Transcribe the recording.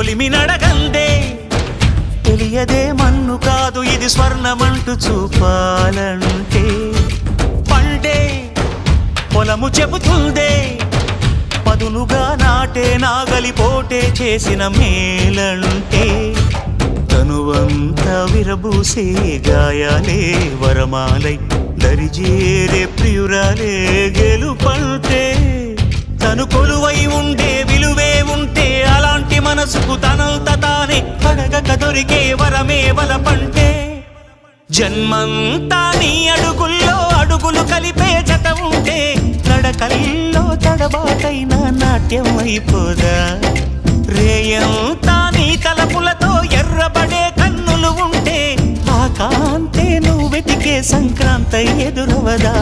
కొలిమి నడగందే తెలియదే మన్ను కాదు ఇది స్వర్ణమంటూ చూపాలంటే పండే పొలము చెబుతుందే పదునుగా నాటే నాగలిపోటే చేసిన మేలంటే తనువంతా విరబూసే గాయాలే వరమాలై దరిజేరే ప్రియురాలే గెలుపంటే తను కొలువై ఉండే విలువే ఉంటే అలాంటి మనసుకు తనంత తానే అడగక దొరికే వరమే వలపంటే జన్మంతా నీ అడుగుల్లో అడుగులు కలిపే జత ఉంటే నడకల్లో తడబాటైన నాట్యం అయిపోదా రేయంతా నీ తలపులతో ఎర్రబడే కన్నులు ఉంటే ఆ కాంతే నువ్వు వెతికే సంక్రాంతి ఎదురవదా